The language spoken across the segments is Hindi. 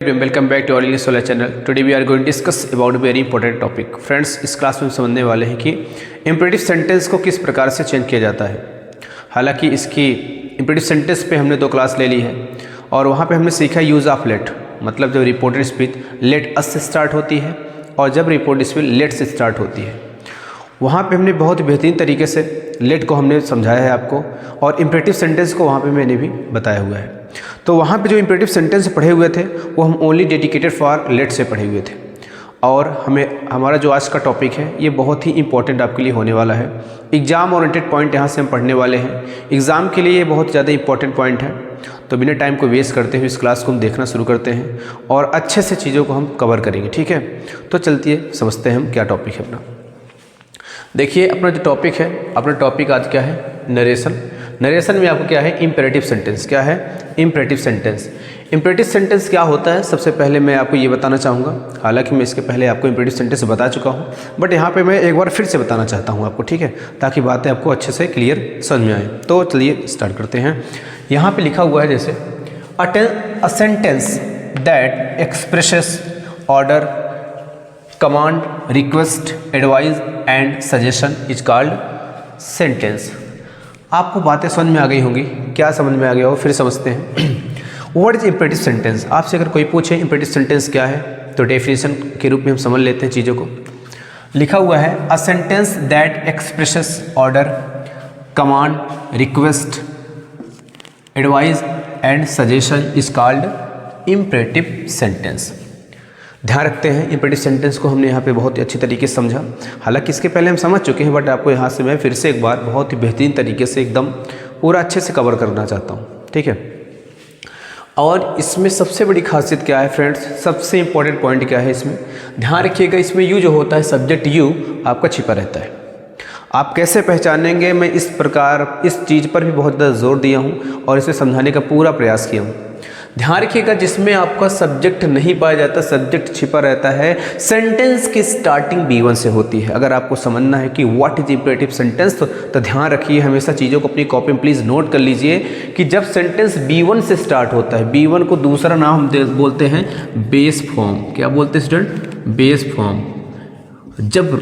Welcome back to English solar channel. Today we are going to discuss about very important topic. Friends, इस क्लास में हम समझने वाले हैं कि इम्परेटिव सेंटेंस को किस प्रकार से चेंज किया जाता है। हालांकि इसकी इम्परेटिव सेंटेंस पे हमने 2 क्लास ले ली है और वहाँ पे हमने सीखा यूज़ ऑफ लेट, मतलब जब रिपोर्टेड स्पीच लेट अस से स्टार्ट होती है और जब रिपोर्टेड स्पीच लेट से स्टार्ट होती है, वहाँ पे हमने बहुत बेहतरीन तरीके से लेट को हमने समझाया है आपको, और इम्परेटिव सेंटेंस को वहाँ पे मैंने भी बताया हुआ है। तो वहाँ पे जो इम्परेटिव सेंटेंस पढ़े हुए थे वो हम ओनली डेडिकेटेड फॉर लेट से पढ़े हुए थे, और हमारा जो आज का टॉपिक है ये बहुत ही इंपॉर्टेंट आपके लिए होने वाला है। एग्ज़ाम ओरिएंटेड पॉइंट यहाँ से हम पढ़ने वाले हैं। एग्ज़ाम के लिए ये बहुत ज़्यादा इंपॉर्टेंट पॉइंट है। तो बिना टाइम को वेस्ट करते हुए इस क्लास को हम देखना शुरू करते हैं और अच्छे से चीज़ों को हम कवर करेंगे, ठीक है। तो चलती समझते हैं हम क्या टॉपिक है अपना। देखिए, अपना जो टॉपिक है, अपना टॉपिक आज क्या है, नरेशन। नरेशन में आपको क्या है, इम्परेटिव सेंटेंस। क्या है, इम्परेटिव सेंटेंस। इम्परेटिव सेंटेंस क्या होता है, सबसे पहले मैं आपको ये बताना चाहूँगा। हालांकि मैं इसके पहले आपको इम्परेटिव सेंटेंस बता चुका हूँ, बट यहाँ पे मैं एक बार फिर से बताना चाहता हूँ आपको, ठीक है, ताकि बातें आपको अच्छे से क्लियर समझ में आए। तो चलिए स्टार्ट करते हैं। यहाँ पर लिखा हुआ है जैसे a sentence that expresses order, command, request, advice and suggestion is called sentence. आपको बातें समझ में आ गई होंगी। क्या समझ में आ गया हो, फिर समझते हैं। What is imperative sentence. आपसे अगर कोई पूछे इम्परेटिव सेंटेंस क्या है, तो डेफिनेशन के रूप में हम समझ लेते हैं चीज़ों को। लिखा हुआ है a sentence that expresses order, command, request, advice and suggestion is called imperative sentence. ध्यान रखते हैं, इम्परेटिव सेंटेंस को हमने यहाँ पे बहुत ही अच्छी तरीके से समझा। हालांकि इसके पहले हम समझ चुके हैं, बट आपको यहाँ से मैं फिर से एक बार बहुत ही बेहतरीन तरीके से एकदम पूरा अच्छे से कवर करना चाहता हूँ, ठीक है। और इसमें सबसे बड़ी खासियत क्या है फ्रेंड्स, सबसे इंपॉर्टेंट पॉइंट क्या है इसमें, ध्यान रखिएगा। इसमें यू जो होता है, सब्जेक्ट यू आपका छिपा रहता है। आप कैसे पहचानेंगे, मैं इस प्रकार इस चीज़ पर भी बहुत ज़्यादा जोर दिया हूँ और इसे समझाने का पूरा प्रयास किया हूँ। ध्यान रखिएगा, जिसमें आपका सब्जेक्ट नहीं पाया जाता, सब्जेक्ट छिपा रहता है, सेंटेंस की स्टार्टिंग B1 से होती है। अगर आपको समझना है कि व्हाट इज इम्परेटिव सेंटेंस, तो ध्यान रखिए, हमेशा चीज़ों को अपनी कॉपी में प्लीज़ नोट कर लीजिए कि जब सेंटेंस B1 से स्टार्ट होता है, B1 को दूसरा नाम हम बोलते हैं बेस फॉर्म। क्या बोलते हैं स्टूडेंट, बेस फॉर्म। जब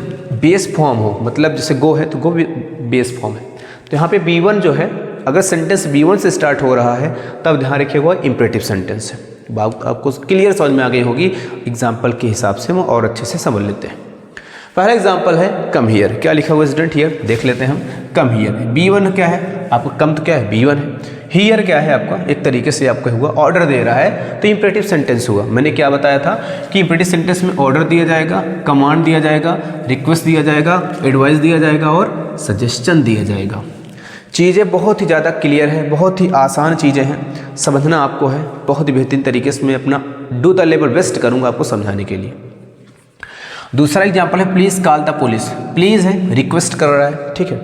बेस फॉर्म हो, मतलब जैसे गो है तो गो बेस फॉर्म है, तो यहाँ पे B1 जो है, अगर सेंटेंस B1 से स्टार्ट हो रहा है तब ध्यान रखिएगा इम्परेटिव सेंटेंस है। बात आपको क्लियर समझ में आ गई होगी। एग्जाम्पल के हिसाब से हम और अच्छे से समझ लेते हैं। पहला एग्जाम्पल है कम हियर। क्या लिखा हुआ है स्टूडेंट, हियर देख लेते हैं हम। कम हियर, B1 क्या है आपका, कम तो क्या है B1 है, हियर क्या है आपका, एक तरीके से आपका हुआ ऑर्डर दे रहा है, तो इम्परेटिव सेंटेंस हुआ। मैंने क्या बताया था कि इम्परेटिव सेंटेंस में ऑर्डर दिया जाएगा, कमांड दिया जाएगा, रिक्वेस्ट दिया जाएगा, एडवाइस दिया जाएगा और सजेशन दिया जाएगा। चीज़ें बहुत ही ज़्यादा क्लियर है, बहुत ही आसान चीज़ें हैं, समझना आपको है। बहुत ही बेहतरीन तरीके से मैं अपना डू द लेवल बेस्ट करूँगा आपको समझाने के लिए। दूसरा एग्जाम्पल है please call the police. Please है, रिक्वेस्ट कर रहा है, ठीक है।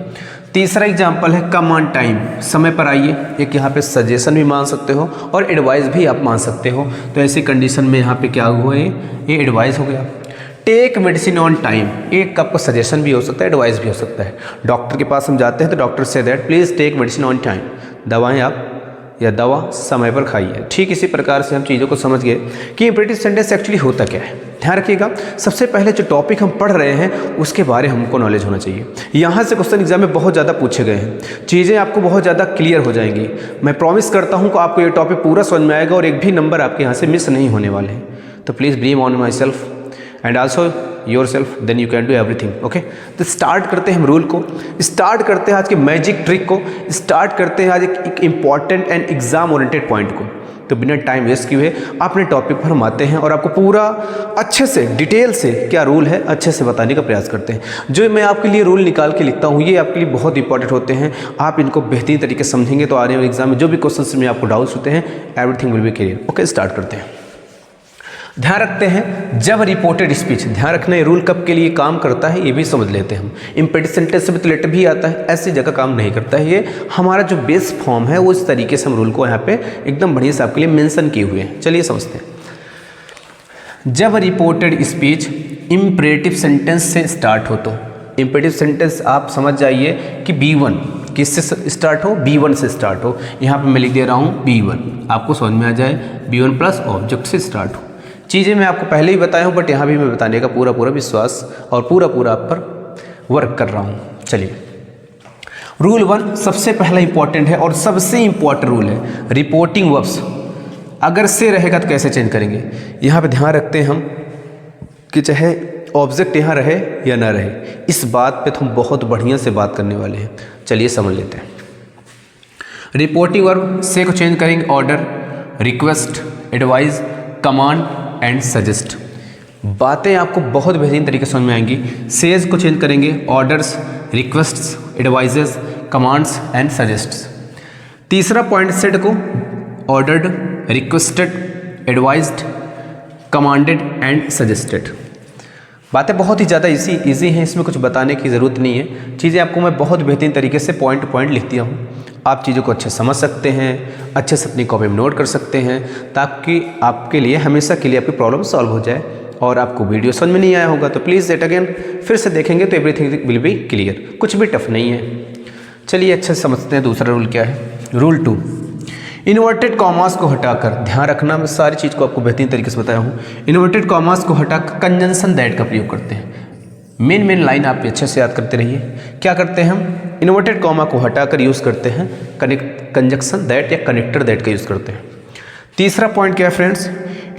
तीसरा एग्जाम्पल है कम ऑन टाइम, समय पर आइए। एक यहाँ पे सजेशन भी मान सकते हो और एडवाइस भी आप मान सकते हो। तो ऐसी कंडीशन में यहाँ पे क्या हुआ, ये एडवाइस हो गया। टेक मेडिसिन ऑन टाइम, एक आपको सजेशन भी हो सकता है, एडवाइस भी हो सकता है। डॉक्टर के पास हम जाते हैं तो डॉक्टर से that please take medicine on time, दवाएं आप या दवा समय पर खाइए। ठीक इसी प्रकार से हम चीज़ों को समझ गए कि इम्परेटिव सेंटेंस एक्चुअली होता क्या है। ध्यान रखिएगा, सबसे पहले जो टॉपिक हम पढ़ रहे हैं उसके बारे में हमको नॉलेज होना चाहिए। यहाँ से क्वेश्चन एग्जाम में बहुत ज़्यादा पूछे गए हैं, चीज़ें आपको बहुत ज़्यादा क्लियर हो जाएंगी। मैं प्रॉमिस करता हूँ कि आपको ये टॉपिक पूरा समझ में आएगा और एक भी नंबर आपके यहाँ से मिस नहीं होने वाले हैं। तो please believe on my self and also yourself, then you can do everything. Okay, तो स्टार्ट करते हैं हम रूल को, स्टार्ट करते हैं आज के मैजिक ट्रिक को, स्टार्ट करते हैं आज एक important and exam oriented point को। तो बिना टाइम वेस्ट किए अपने टॉपिक पर हम आते हैं और आपको पूरा अच्छे से डिटेल से क्या रूल है अच्छे से बताने का प्रयास करते हैं। जो मैं आपके लिए रूल निकाल के लिखता हूँ ये आपके लिए बहुत इंपॉर्टेंट होते हैं। आप इनको बेहतरीन तरीके से समझेंगे तो आने वाले एग्जाम में जो भी क्वेश्चन में आपको डाउट्स होते हैं, everything will be clear. Okay, start करते हैं। ध्यान रखते हैं, जब रिपोर्टेड स्पीच, ध्यान रखना ये रूल कब के लिए काम करता है ये भी समझ लेते हैं हम। इम्परेटिव सेंटेंस में तो लेटर भी आता है, ऐसी जगह काम नहीं करता है। ये हमारा जो बेस फॉर्म है वो इस तरीके से हम रूल को यहाँ पे एकदम बढ़िया से आपके लिए मेंशन किए हुए हैं। चलिए समझते हैं। जब रिपोर्टेड स्पीच इम्परेटिव सेंटेंस से स्टार्ट हो, तो इम्परेटिव सेंटेंस आप समझ जाइए कि B1 किससे स्टार्ट हो, B1 से स्टार्ट हो। यहाँ पे मैं लिख दे रहा हूँ B1, आपको समझ में आ जाए, B1 प्लस ऑब्जेक्ट से स्टार्ट हो। चीज़ें मैं आपको पहले ही बताया हूँ, बट यहाँ भी मैं बताने का पूरा विश्वास और पूरा आप पर वर्क कर रहा हूँ। चलिए, रूल 1 सबसे पहला इंपॉर्टेंट है और सबसे इंपॉर्टेंट रूल है, रिपोर्टिंग वर्ब्स अगर से रहेगा तो कैसे चेंज करेंगे। यहाँ पे ध्यान रखते हैं हम कि चाहे ऑब्जेक्ट यहाँ रहे या ना रहे, इस बात पे तो हम बहुत बढ़िया से बात करने वाले हैं। चलिए समझ लेते हैं। रिपोर्टिंग वर्ब से को चेंज करेंगे order, request, advise, command and suggest. बातें आपको बहुत बेहतरीन तरीके से समझ में आएंगी। सेज को चेंज करेंगे orders, requests, advises, commands and suggests. तीसरा पॉइंट सेट को ordered, requested, advised, commanded and suggested. बातें बहुत ही ज़्यादा इजी हैं, इसमें कुछ बताने की ज़रूरत नहीं है। चीज़ें आपको मैं बहुत बेहतरीन तरीके से पॉइंट टू पॉइंट लिख दिया हूँ। आप चीज़ों को अच्छे समझ सकते हैं, अच्छे से अपनी कॉपी में नोट कर सकते हैं, ताकि आपके लिए हमेशा के लिए आपकी प्रॉब्लम सॉल्व हो जाए। और आपको वीडियो समझ में नहीं आया होगा तो प्लीज़ इट अगेन फिर से देखेंगे तो एवरीथिंग विल बी क्लियर। कुछ भी टफ नहीं है। चलिए अच्छे से समझते हैं दूसरा रूल क्या है। रूल 2, इन्वर्टेड कॉमास को हटाकर, ध्यान रखना मैं सारी चीज़ को आपको बेहतरीन तरीके से बताया हूँ। इन्वर्टेड कॉमास को हटाकर कंजंक्शन दैट का प्रयोग करते हैं। मेन लाइन आप अच्छे से याद करते रहिए। क्या करते हैं हम, इन्वर्टेड कॉमा को हटाकर यूज़ करते हैं कंजंक्शन दैट या कनेक्टर दैट का यूज़ करते हैं। तीसरा पॉइंट क्या है फ्रेंड्स,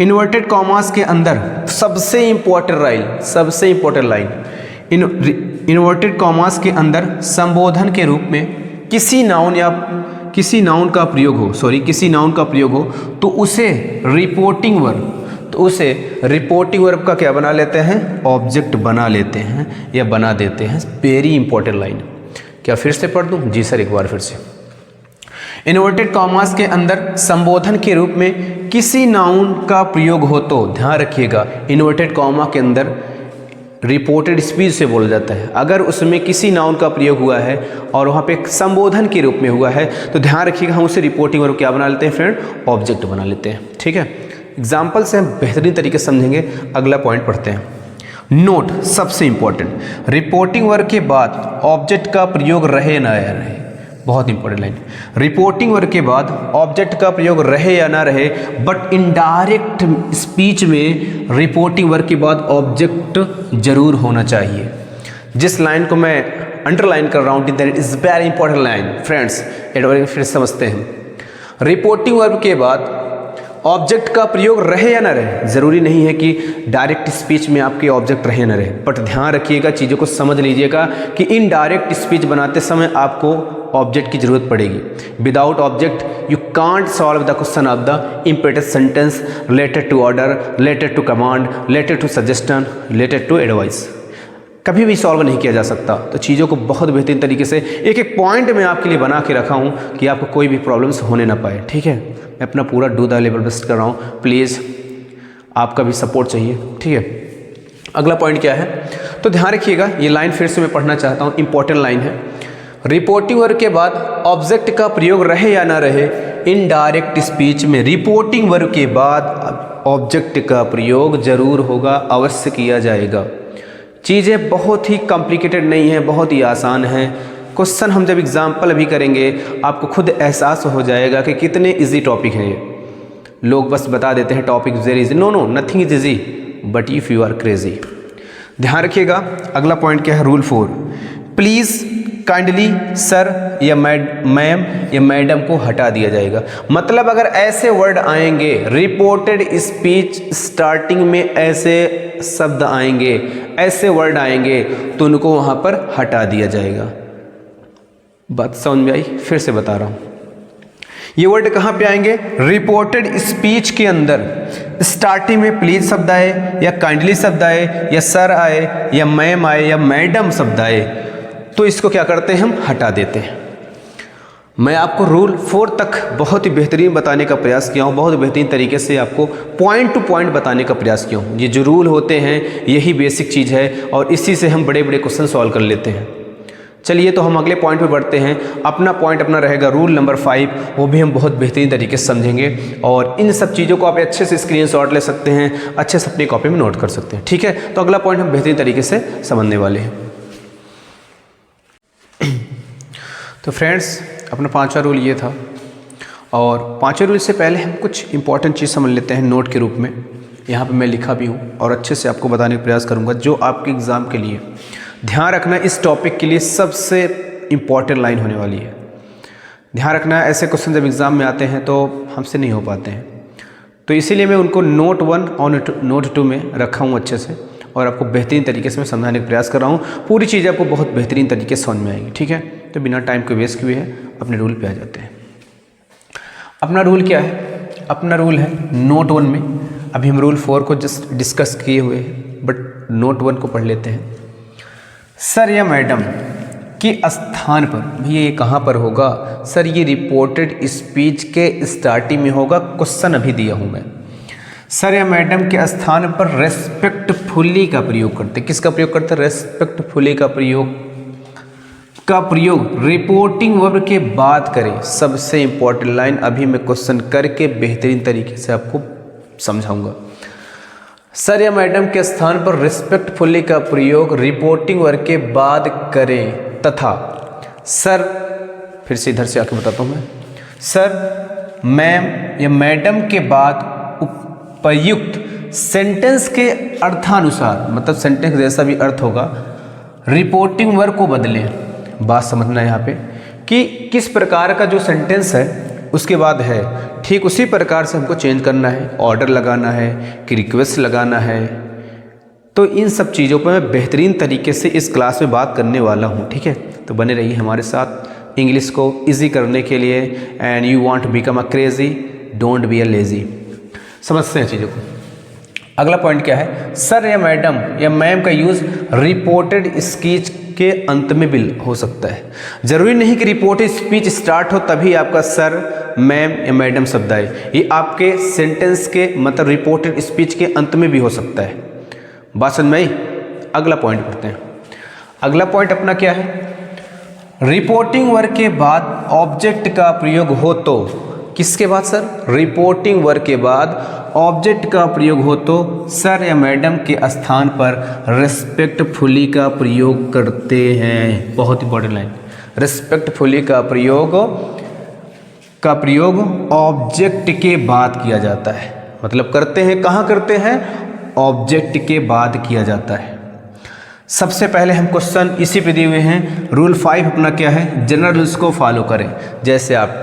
इन्वर्टेड कॉमास के अंदर सबसे इंपॉर्टेंट लाइन, इन्वर्टेड कॉमास के अंदर संबोधन के रूप में किसी नाउन का प्रयोग हो तो उसे रिपोर्टिंग वर्ब का क्या बना लेते हैं, ऑब्जेक्ट बना लेते हैं या बना देते हैं। Very important line. क्या फिर से पढ़ दूं? जी सर, एक बार फिर से। इन्वर्टेड कॉमास के अंदर संबोधन के रूप में किसी नाउन का प्रयोग हो तो, ध्यान रखिएगा, इन्वर्टेड कॉमा के अंदर रिपोर्टेड स्पीच से बोला जाता है। अगर उसमें किसी नाउन का प्रयोग हुआ है और वहाँ पे संबोधन के रूप में हुआ है तो ध्यान रखिएगा हम उसे रिपोर्टिंग वर्ब क्या बना लेते हैं फ्रेंड, ऑब्जेक्ट बना लेते हैं। ठीक है, एग्जाम्पल से हम बेहतरीन तरीके से समझेंगे। अगला पॉइंट पढ़ते हैं। नोट सबसे इंपॉर्टेंट, रिपोर्टिंग वर्ब के बाद ऑब्जेक्ट का प्रयोग रहे ना रहे, बहुत इंपॉर्टेंट लाइन। रिपोर्टिंग वर्ब के बाद ऑब्जेक्ट का प्रयोग रहे या ना रहे, बट इनडायरेक्ट स्पीच में रिपोर्टिंग वर्ब के बाद ऑब्जेक्ट जरूर होना चाहिए। जिस लाइन को मैं अंडरलाइन कर रहा हूँ, that is very important line friends. फिर समझते हैं। रिपोर्टिंग वर्ब के बाद ऑब्जेक्ट का प्रयोग रहे या ना रहे, ज़रूरी नहीं है कि डायरेक्ट स्पीच में आपके ऑब्जेक्ट रहे ना रहे, बट ध्यान रखिएगा, चीज़ों को समझ लीजिएगा कि इनडायरेक्ट स्पीच बनाते समय आपको ऑब्जेक्ट की जरूरत पड़ेगी। Without object you can't solve the question of the imperative sentence related to order, related to command, related to suggestion, related to advice. कभी भी सॉल्व नहीं किया जा सकता। तो चीज़ों को बहुत बेहतरीन तरीके से एक एक पॉइंट में आपके लिए बना के रखा हूँ कि आपको कोई भी प्रॉब्लम्स होने ना पाए। ठीक है, मैं अपना पूरा डू द लेवल बेस्ट कर रहा हूँ, प्लीज़ आपका भी सपोर्ट चाहिए। ठीक है, अगला पॉइंट क्या है, तो ध्यान रखिएगा, ये लाइन फिर से मैं पढ़ना चाहता हूँ, इंपॉर्टेंट लाइन है। रिपोर्टिंग वर्ब के बाद ऑब्जेक्ट का प्रयोग रहे या ना रहे, इनडायरेक्ट स्पीच में रिपोर्टिंग वर्ब के बाद ऑब्जेक्ट का प्रयोग जरूर होगा, अवश्य किया जाएगा। चीज़ें बहुत ही कॉम्प्लिकेटेड नहीं है, बहुत ही आसान है। क्वेश्चन हम जब एग्जाम्पल भी करेंगे आपको खुद एहसास हो जाएगा कि कितने इजी टॉपिक हैं ये। लोग बस बता देते हैं topic very easy, no nothing is easy but if you are crazy. ध्यान रखिएगा। अगला पॉइंट क्या है, रूल 4, प्लीज़ काइंडली सर या मैम या मैडम को हटा दिया जाएगा। मतलब अगर ऐसे वर्ड आएंगे, रिपोर्टेड स्पीच स्टार्टिंग में ऐसे शब्द आएंगे, ऐसे वर्ड आएंगे तो उनको वहाँ पर हटा दिया जाएगा। बात समझ में आई? फिर से बता रहा हूँ, ये वर्ड कहाँ पे आएंगे, रिपोर्टेड स्पीच के अंदर स्टार्टिंग में प्लीज शब्द आए या काइंडली शब्द आए या सर आए या मैम आए या मैडम शब्द आए तो इसको क्या करते हैं, हम हटा देते हैं। मैं आपको रूल 4 तक बहुत ही बेहतरीन बताने का प्रयास किया हूँ, बहुत बेहतरीन तरीके से आपको पॉइंट टू पॉइंट बताने का प्रयास किया हूँ। ये जो रूल होते हैं यही बेसिक चीज़ है और इसी से हम बड़े बड़े क्वेश्चन सॉल्व कर लेते हैं। चलिए तो हम अगले पॉइंट पे बढ़ते हैं। अपना पॉइंट अपना रहेगा रूल नंबर 5, वो भी हम बहुत बेहतरीन तरीके से समझेंगे और इन सब चीज़ों को आप अच्छे से स्क्रीनशॉट ले सकते हैं, अच्छे से अपनी कॉपी में नोट कर सकते हैं। ठीक है, तो अगला पॉइंट हम बेहतरीन तरीके से समझने वाले हैं। तो फ्रेंड्स, अपना 5वां रूल ये था। और 5वें रूल से पहले हम कुछ इंपॉर्टेंट चीज़ समझ लेते हैं नोट के रूप में। यहाँ पे मैं लिखा भी हूँ और अच्छे से आपको बताने का प्रयास करूँगा, जो आपके एग्ज़ाम के लिए ध्यान रखना, इस टॉपिक के लिए सबसे इम्पॉर्टेंट लाइन होने वाली है। ध्यान रखना, ऐसे क्वेश्चन जब एग्ज़ाम में आते हैं तो हमसे नहीं हो पाते हैं, तो इसीलिए मैं उनको नोट 1 और नोट 2 में रखा हूँ अच्छे से, और आपको बेहतरीन तरीके से मैं समझाने का प्रयास कर रहा हूँ। पूरी चीज़ें आपको बहुत बेहतरीन तरीके से समझ में आएंगी, ठीक है। तो बिना टाइम को वेस्ट किए अपने रूल पे आ जाते हैं। अपना रूल क्या है? अपना रूल है नोट 1 में, अभी हम रूल 4 को जस्ट डिस्कस किए हुए हैं, बट नोट 1 को पढ़ लेते हैं। सर या मैडम के स्थान पर, भैया ये कहाँ पर होगा? सर ये रिपोर्टेड स्पीच के स्टार्टिंग में होगा, क्वेश्चन अभी दिया हूँ मैं। सर या मैडम के स्थान पर रेस्पेक्टफुली का प्रयोग करते। किसका प्रयोग करते? रेस्पेक्टफुली का प्रयोग रिपोर्टिंग वर्ब के बाद करें। सबसे इंपॉर्टेंट लाइन अभी मैं क्वेश्चन करके बेहतरीन तरीके से आपको समझाऊंगा। सर या मैडम के स्थान पर रिस्पेक्टफुली का प्रयोग रिपोर्टिंग वर्ब के बाद करें तथा सर, फिर से इधर से आके बताता हूं मैं, सर, मैम या मैडम के बाद उपयुक्त सेंटेंस के अर्थानुसार, मतलब सेंटेंस जैसा भी अर्थ होगा, रिपोर्टिंग वर्ब को बदलें। बात समझना है यहाँ पे कि किस प्रकार का जो सेंटेंस है उसके बाद है, ठीक उसी प्रकार से हमको चेंज करना है, ऑर्डर लगाना है कि रिक्वेस्ट लगाना है। तो इन सब चीज़ों पर मैं बेहतरीन तरीके से इस क्लास में बात करने वाला हूँ, ठीक है। तो बने रहिए हमारे साथ इंग्लिश को ईजी करने के लिए। And you want to become a crazy, don't be a lazy. समझते हैं चीज़ों को। अगला पॉइंट क्या है? सर या मैडम या मैम का यूज़ रिपोर्टेड स्पीच के अंत में भी हो सकता है। जरूरी नहीं कि रिपोर्टेड स्पीच स्टार्ट हो तभी आपका सर, मैम या मैडम शब्द आए। ये आपके सेंटेंस के मतलब रिपोर्टेड स्पीच के अंत में भी हो सकता है। बात समझ में आई? अगला पॉइंट पढ़ते हैं। अगला पॉइंट अपना क्या है? रिपोर्टिंग वर्ब के बाद ऑब्जेक्ट का प्रयोग हो तो, किसके बाद सर? रिपोर्टिंग वर्ब के बाद ऑब्जेक्ट का प्रयोग हो तो सर या मैडम के स्थान पर रेस्पेक्टफुली का प्रयोग करते हैं। बहुत इंपॉर्टेंट लाइन, रेस्पेक्टफुली का प्रयोग ऑब्जेक्ट के बाद किया जाता है। मतलब करते हैं, कहाँ करते हैं? ऑब्जेक्ट के बाद किया जाता है। सबसे पहले हम क्वेश्चन इसी पे दिए हुए हैं। रूल 5 अपना क्या है? जनरल रूल्स को फॉलो करें। जैसे आप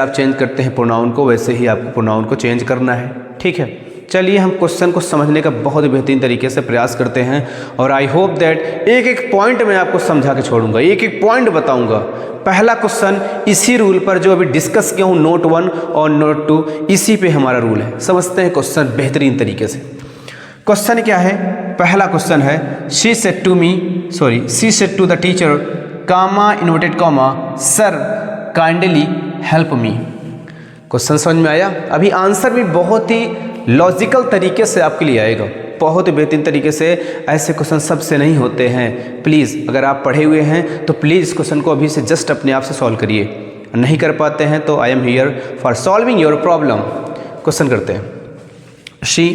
चेंज करते हैं प्रोनाउन को, वैसे ही आपको प्रोनाउन को चेंज करना है, ठीक है। चलिए हम क्वेश्चन को समझने का बहुत बेहतरीन तरीके से प्रयास करते हैं, और आई होप दैट एक एक पॉइंट मैं आपको समझा के छोड़ूंगा, एक एक पॉइंट बताऊंगा। पहला क्वेश्चन इसी रूल पर जो अभी डिस्कस किया हूँ, नोट 1 और नोट 2, इसी पे हमारा रूल है। समझते हैं क्वेश्चन बेहतरीन तरीके से। क्वेश्चन क्या है? पहला क्वेश्चन है, she said to the teacher, comma inverted comma, sir kindly help me. Question समझ में आया? अभी आंसर भी बहुत ही लॉजिकल तरीके से आपके लिए आएगा, बहुत ही बेहतरीन तरीके से। ऐसे क्वेश्चन सबसे नहीं होते हैं। प्लीज़ अगर आप पढ़े हुए हैं तो प्लीज़ इस क्वेश्चन को अभी से जस्ट अपने आप से सॉल्व करिए। नहीं कर पाते हैं तो आई am here for solving your problem. Question करते हैं। शी,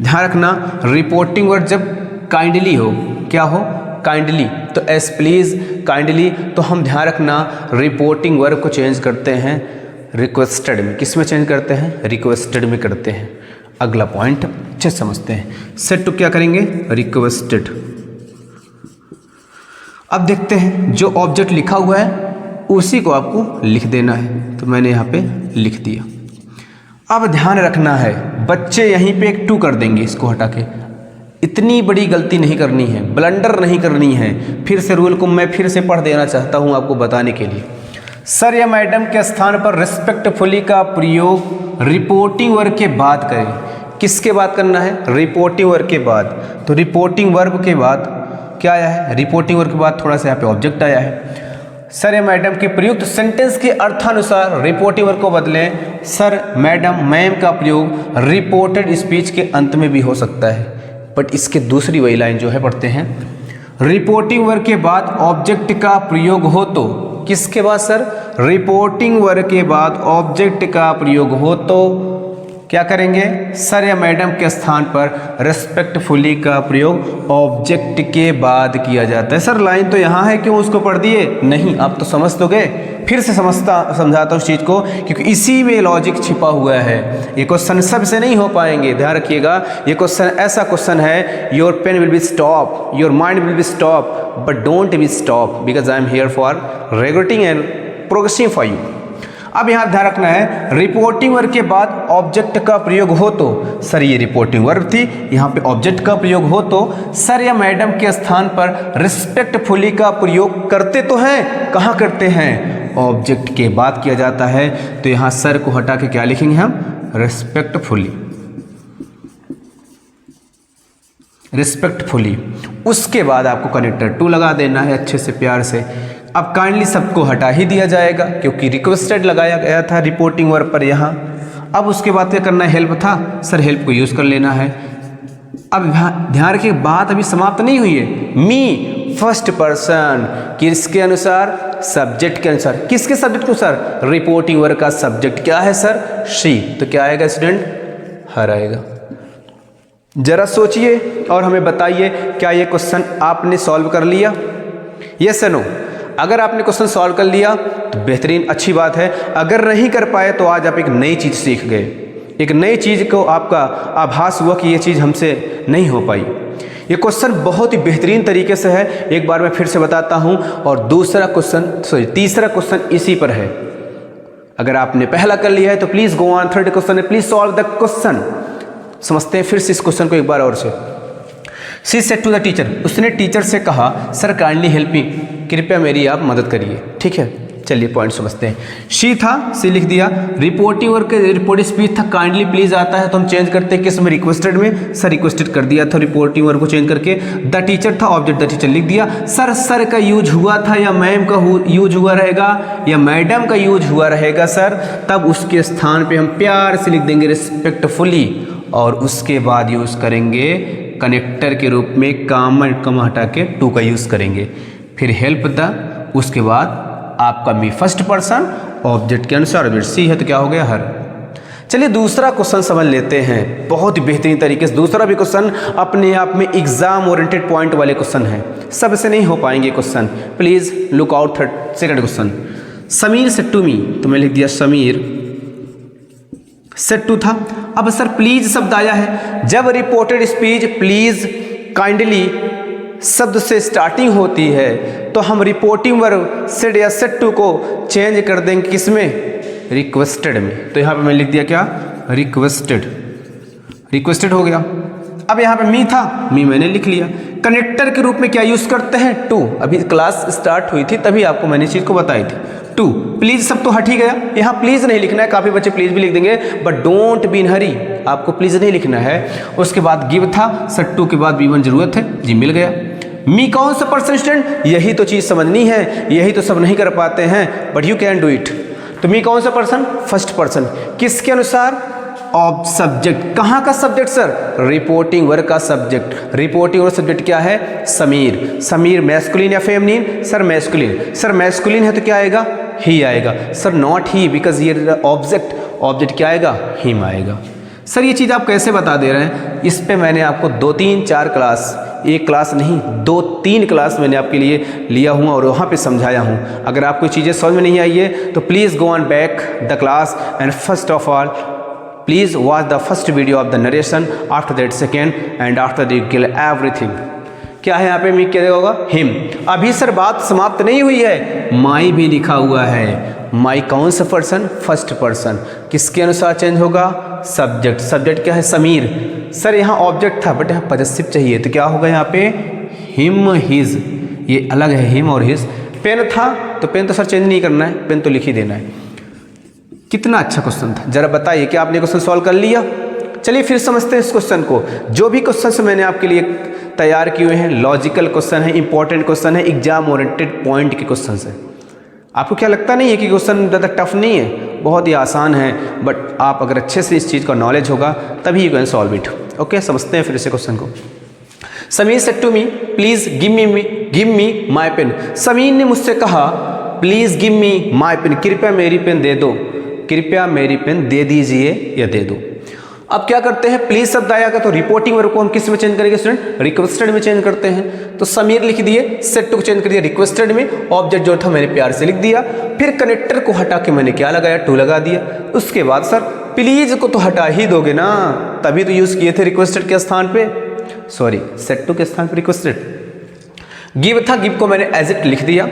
ध्यान रखना रिपोर्टिंग वर्ड जब काइंडली हो, क्या हो? काइंडली, तो एस प्लीज़, काइंडली, तो हम ध्यान रखना रिपोर्टिंग वर्ब को चेंज करते हैं रिक्वेस्टेड में। किस में चेंज करते हैं? रिक्वेस्टेड में करते हैं। अगला पॉइंट अच्छे समझते हैं। सेट टू क्या करेंगे? रिक्वेस्टेड। अब देखते हैं जो ऑब्जेक्ट लिखा हुआ है उसी को आपको लिख देना है, तो मैंने यहाँ पे लिख दिया। अब ध्यान रखना है, बच्चे यहीं पे एक टू कर देंगे, इसको हटा के। इतनी बड़ी गलती नहीं करनी है, ब्लंडर नहीं करनी है। फिर से रूल को मैं फिर से पढ़ देना चाहता हूँ आपको बताने के लिए। सर या मैडम के स्थान पर रिस्पेक्टफुली का प्रयोग रिपोर्टिंग वर्ब के बाद करें। किसके बाद करना है? रिपोर्टिंग वर्ब के बाद। तो रिपोर्टिंग वर्ब के बाद क्या आया है? रिपोर्टिंग वर्ब के बाद थोड़ा सा यहाँ पे ऑब्जेक्ट आया है। सर या मैडम के प्रयुक्त सेंटेंस के अर्थानुसार रिपोर्टिंग वर्ब को बदलें। सर, मैडम, मैम का प्रयोग रिपोर्टेड स्पीच के अंत में भी हो सकता है, बट इसके दूसरी वही लाइन जो है पढ़ते हैं। रिपोर्टिंग वर्ब के बाद ऑब्जेक्ट का प्रयोग हो तो, किसके बाद सर? रिपोर्टिंग वर्ब के बाद ऑब्जेक्ट का प्रयोग हो तो क्या करेंगे? सर या मैडम के स्थान पर रिस्पेक्टफुली का प्रयोग ऑब्जेक्ट के बाद किया जाता है। सर लाइन तो यहाँ है, क्यों उसको पढ़ दिए? नहीं, आप तो समझ तो गए, फिर से समझाता हूँ उस चीज़ को, क्योंकि इसी में लॉजिक छिपा हुआ है। ये क्वेश्चन सबसे नहीं हो पाएंगे, ध्यान रखिएगा। ये क्वेश्चन ऐसा क्वेश्चन है, your pain will be stop, your mind will be stop, but don't be stop, because I am here for regulating and progressing for you. अब यहाँ ध्यान रखना है, रिपोर्टिंग वर्ब के बाद ऑब्जेक्ट का प्रयोग हो तो, सर ये रिपोर्टिंग वर्ब थी, यहाँ पे ऑब्जेक्ट का प्रयोग हो तो सर या मैडम के स्थान पर रिस्पेक्टफुली का प्रयोग करते तो हैं, कहाँ करते हैं? ऑब्जेक्ट के बाद किया जाता है। तो यहाँ सर को हटा के क्या लिखेंगे हम? Respectfully, respectfully. उसके बाद आपको कनेक्टर टू लगा देना है अच्छे से, प्यार से। अब काइंडली सबको हटा ही दिया जाएगा, क्योंकि रिक्वेस्टेड लगाया गया था रिपोर्टिंग वर्ब पर यहाँ। अब उसके बाद क्या करना है? हेल्प था, सर हेल्प को यूज़ कर लेना है। अब ध्यान रखिए, बात अभी समाप्त नहीं हुई है। मी फर्स्ट पर्सन, किसके अनुसार? सब्जेक्ट के अनुसार। किसके सब्जेक्ट के अनुसार? रिपोर्टिंग वर्ब का सब्जेक्ट क्या है सर? शी। तो क्या आएगा स्टूडेंट? हर आएगा। जरा सोचिए और हमें बताइए, क्या ये क्वेश्चन आपने सॉल्व कर लिया? यस या नो? अगर आपने क्वेश्चन सॉल्व कर लिया तो बेहतरीन, अच्छी बात है। अगर नहीं कर पाए तो आज आप एक नई चीज़ सीख गए, एक नई चीज़ को आपका आभास हुआ कि ये चीज़ हमसे नहीं हो पाई। ये क्वेश्चन बहुत ही बेहतरीन तरीके से है, एक बार मैं फिर से बताता हूँ। और तीसरा क्वेश्चन इसी पर है। अगर आपने पहला कर लिया है तो please go on, third question है, प्लीज़ सॉल्व द क्वेश्चन। समझते हैं फिर से इस क्वेश्चन को एक बार और से। She said to the teacher, उसने टीचर से कहा, सर काइंडली हेल्प मी, कृपया मेरी आप मदद करिए। ठीक है, चलिए पॉइंट समझते हैं। शी था, सी लिख दिया। रिपोर्टिंग वर्ब के रिपोर्ट स्पीच था, काइंडली प्लीज आता है तो हम चेंज करते हैं किस में? रिक्वेस्टेड में। सर रिक्वेस्टेड कर दिया था रिपोर्टिंग वर्ब को चेंज करके। द टीचर था, ऑब्जेक्ट द टीचर लिख दिया। सर का यूज हुआ था या मैम का यूज हुआ रहेगा या मैडम का यूज हुआ रहेगा सर? तब उसके स्थान पे हम प्यार से लिख देंगे रिस्पेक्टफुली, और उसके बाद यूज करेंगे कनेक्टर के रूप में कॉमा हटा के टू का यूज करेंगे। फिर हेल्प द, उसके बाद आपका मी फर्स्ट पर्सन, ऑब्जेक्ट के अनुसार ऑब्जेक्ट सी है तो क्या हो गया? हर। चलिए दूसरा क्वेश्चन समझ लेते हैं बहुत ही बेहतरीन तरीके से। दूसरा भी क्वेश्चन अपने आप में एग्जाम ओरिएंटेड पॉइंट वाले क्वेश्चन है, सबसे नहीं हो पाएंगे question, please look out. Second question, Sameer said to me, तो मैं लिख दिया समीर सेड टू था। अब सर प्लीज शब्द आया है, जब रिपोर्टेड स्पीच प्लीज काइंडली शब्द से स्टार्टिंग होती है तो हम रिपोर्टिंग वर्ब सेड या सेड टू को चेंज कर देंगे किसमें? रिक्वेस्टेड में। तो यहाँ पे मैं लिख दिया क्या? रिक्वेस्टेड, रिक्वेस्टेड हो गया। अब यहाँ पे मी था, मी मैंने लिख लिया। कनेक्टर के रूप में क्या यूज करते हैं? टू। अभी क्लास स्टार्ट हुई थी तभी आपको मैंने चीज को बताई थी, टू। प्लीज सब तो हट ही गया, यहाँ प्लीज नहीं लिखना है, काफी बच्चे प्लीज भी लिख देंगे, बट डोंट बी इन हरी, आपको प्लीज नहीं लिखना है। उसके बाद गिव था, सर टू के बाद बी वन जरूरत है, जी मिल गया। मी कौन सा पर्सन स्टूडेंट? यही तो चीज समझनी है, यही तो सब नहीं कर पाते हैं, but you can do it. तो मी कौन सा पर्सन? First person. किसके अनुसार? Of subject. कहाँ का सब्जेक्ट सर? रिपोर्टिंग वर्ब का सब्जेक्ट। रिपोर्टिंग वर्ब सब्जेक्ट क्या है? समीर। समीर मैस्कुलिन या feminine? Sir masculine. Sir masculine है तो क्या आएगा? ही आएगा। सर नॉट ही, बिकॉज ये ऑब्जेक्ट, ऑब्जेक्ट क्या आएगा? हिम आएगा। सर ये चीज़ आप कैसे बता दे रहे हैं? इस पे मैंने आपको 2, 3, 4 क्लास, एक क्लास नहीं 2, 3 क्लास मैंने आपके लिए लिया हूँ और वहाँ पे समझाया हूँ। अगर आपको चीज़ें समझ में नहीं आई है तो please go on back the class and first of all please watch the first video of the narration, after that second and after that you kill everything. क्या है यहाँ पे? मी क्या होगा? हिम। अभी सर बात समाप्त नहीं हुई है, माई भी लिखा हुआ है। माई कौन सा पर्सन? First person. किसके अनुसार चेंज होगा? सब्जेक्ट। सब्जेक्ट क्या है? समीर। सर यहाँ ऑब्जेक्ट था बट यहाँ पजेसिव चाहिए तो क्या होगा यहाँ पे? हिम हिज, ये अलग है हिम और हिज। पेन था तो पेन तो सर चेंज नहीं करना है, पेन तो लिख ही देना है। कितना अच्छा क्वेश्चन था, जरा बताइए कि आपने क्वेश्चन सॉल्व कर लिया? चलिए फिर समझते हैं इस क्वेश्चन को। जो भी क्वेश्चन मैंने आपके लिए तैयार किए हुए हैं, लॉजिकल क्वेश्चन है, इंपॉर्टेंट क्वेश्चन है, एग्जाम ओरिएंटेड पॉइंट के क्वेश्चन है। आपको क्या लगता नहीं है कि क्वेश्चन ज़्यादा टफ नहीं है? बहुत ही आसान है, बट आप अगर अच्छे से इस चीज़ का नॉलेज होगा तभी you can solve it. Okay, समझते हैं फिर इस क्वेश्चन को। Sameer said to me please give me my pen. Sameer ने मुझसे कहा please give me my pen, कृपया मेरी पेन दे दो, कृपया मेरी पेन दे दीजिए या दे दो। अब क्या करते हैं, प्लीज शब्द आएगा तो रिपोर्टिंग वर्ब को हम किस में चेंज करेंगे स्टूडेंट, रिक्वेस्टेड में चेंज करते हैं। तो समीर लिख दिए, सेट टू को चेंज कर दिया रिक्वेस्टेड में, ऑब्जेक्ट जो था मैंने प्यार से लिख दिया, फिर कनेक्टर को हटा के मैंने क्या लगाया, टू लगा दिया। उसके बाद सर प्लीज को तो हटा ही दोगे ना, तभी तो यूज किए थे रिक्वेस्टेड के स्थान पे, सॉरी सेट टू के स्थान पे रिक्वेस्टेड। गिव था, गिव को मैंने एज इट लिख दिया।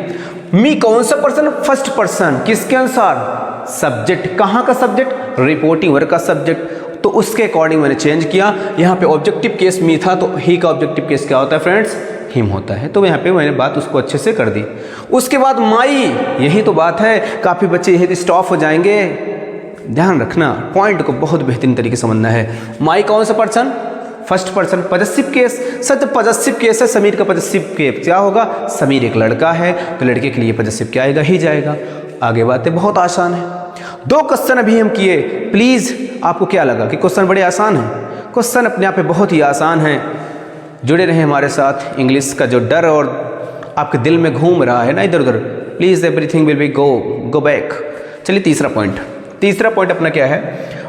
मी कौन सा पर्सन, फर्स्ट पर्सन, किसके अनुसार, सब्जेक्ट, कहाँ का सब्जेक्ट, रिपोर्टिंग वर्ब का सब्जेक्ट, तो उसके अकॉर्डिंग मैंने चेंज किया। यहाँ पे ऑब्जेक्टिव केस मी था, तो ही का ऑब्जेक्टिव केस क्या होता है फ्रेंड्स, हिम होता है। तो यहाँ पे मैंने बात उसको अच्छे से कर दी। उसके बाद माई, यही तो बात है, काफ़ी बच्चे यही स्टॉप हो जाएंगे, ध्यान रखना, पॉइंट को बहुत बेहतरीन तरीके से समझना है। माई कौन सा person, first person, possessive case, such possessive case है, समीर का पॉजेसिव केस क्या होगा, समीर एक लड़का है तो लड़के के लिए पॉजेसिव क्या आएगा, ही जाएगा। आगे बातें बहुत आसान है। 2 क्वेश्चन अभी हम किए, प्लीज आपको क्या लगा कि क्वेश्चन बड़े आसान है, क्वेश्चन अपने आप में बहुत ही आसान है। जुड़े रहें हमारे साथ। इंग्लिश का जो डर और आपके दिल में घूम रहा है ना इधर उधर, please everything will be go back. चलिए तीसरा पॉइंट अपना क्या है,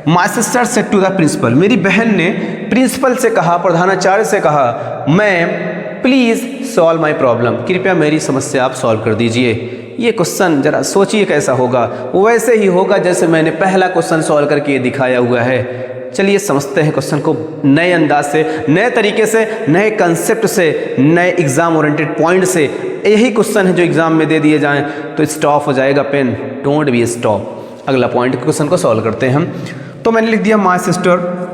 my sister said to the principal, मेरी बहन ने प्रिंसिपल से कहा, प्रधानाचार्य से कहा, मैं प्लीज सॉल्व माई प्रॉब्लम, कृपया मेरी समस्या आप सॉल्व कर दीजिए। ये क्वेश्चन जरा सोचिए कैसा होगा, वैसे ही होगा जैसे मैंने पहला क्वेश्चन सॉल्व करके दिखाया हुआ है। चलिए समझते हैं क्वेश्चन को नए अंदाज से, नए तरीके से, नए कंसेप्ट से, नए एग्जाम ओरिएंटेड पॉइंट से। यही क्वेश्चन है जो एग्जाम में दे दिए जाएं तो स्टॉप हो जाएगा पेन, डोंट बी स्टॉप। अगला पॉइंट क्वेश्चन को सॉल्व करते हैं हम। तो मैंने लिख दिया माय सिस्टर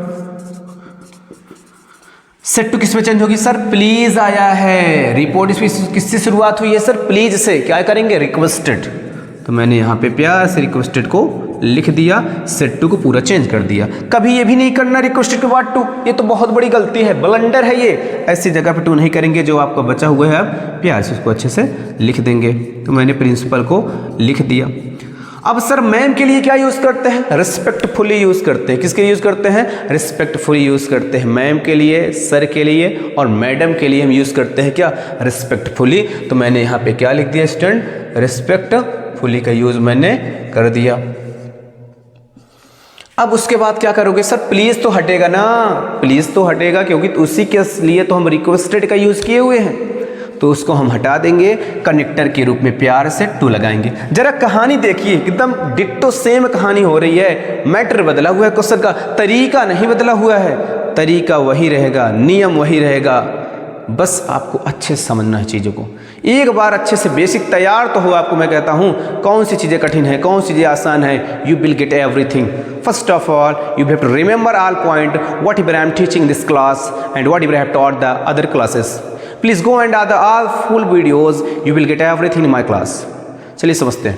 सेट टू किस में चेंज होगी सर, प्लीज आया है, रिपोर्ट इसमें किससे शुरुआत हुई है सर, प्लीज से, क्या करेंगे, रिक्वेस्टेड। तो मैंने यहाँ पे प्यार से रिक्वेस्टेड को लिख दिया, सेट टू को पूरा चेंज कर दिया। कभी ये भी नहीं करना रिक्वेस्टेड के बाद टू, ये तो बहुत बड़ी गलती है, ब्लंडर है ये। ऐसी जगह पे टू नहीं करेंगे, जो आपका बचा हुआ है आप प्यार से उसको अच्छे से लिख देंगे। तो मैंने प्रिंसिपल को लिख दिया। अब सर मैम के लिए क्या यूज करते हैं, रिस्पेक्टफुली यूज करते हैं। किसके लिए यूज करते हैं, रिस्पेक्टफुली यूज करते हैं। मैम के लिए, सर के लिए और मैडम के लिए हम यूज करते हैं क्या, रिस्पेक्टफुली। तो मैंने यहाँ पे क्या लिख दिया स्टूडेंट, रिस्पेक्टफुली का यूज मैंने कर दिया। अब उसके बाद क्या करोगे सर, प्लीज तो हटेगा ना, प्लीज तो हटेगा क्योंकि उसी के लिए तो हम रिक्वेस्टेड का यूज किए हुए हैं, तो उसको हम हटा देंगे, कनेक्टर के रूप में प्यार से टू लगाएंगे। जरा कहानी देखिए, एकदम डिट्टो सेम कहानी हो रही है, मैटर बदला हुआ है, क्वेश्चन का तरीका नहीं बदला हुआ है, तरीका वही रहेगा, नियम वही रहेगा। बस आपको अच्छे से समझना है चीज़ों को। एक बार अच्छे से बेसिक तैयार तो हो, आपको मैं कहता हूँ कौन सी चीज़ें कठिन है, कौन सी चीज़ें आसान है, you will get everything. First of all you have to remember all point, whatever I am teaching this class and whatever I have taught the other classes. Please go and are the all full videos, you will get everything in my class. चलिए समझते हैं।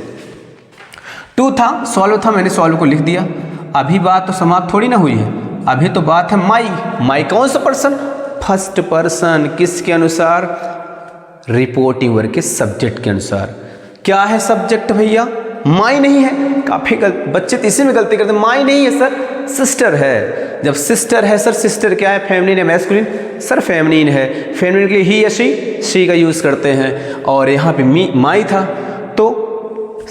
टू था, सॉल्व था, मैंने सॉल्व को लिख दिया। अभी बात तो समाप्त थोड़ी ना हुई है, अभी तो बात है माई। माई कौन सा पर्सन, फर्स्ट पर्सन, किसके अनुसार, रिपोर्टिंग वर्ब के सब्जेक्ट के अनुसार। क्या है सब्जेक्ट भैया, माई नहीं है। काफी बच्चे तो इसी में गलती करते हैं, माई नहीं है सर, सिस्टर है। जब सिस्टर है सर, सिस्टर क्या है, फेमिनिन है मैस्कुलिन, सर फेमिनिन है, फेमिनिन के लिए ही या शी का यूज करते हैं। और यहाँ पे माई था तो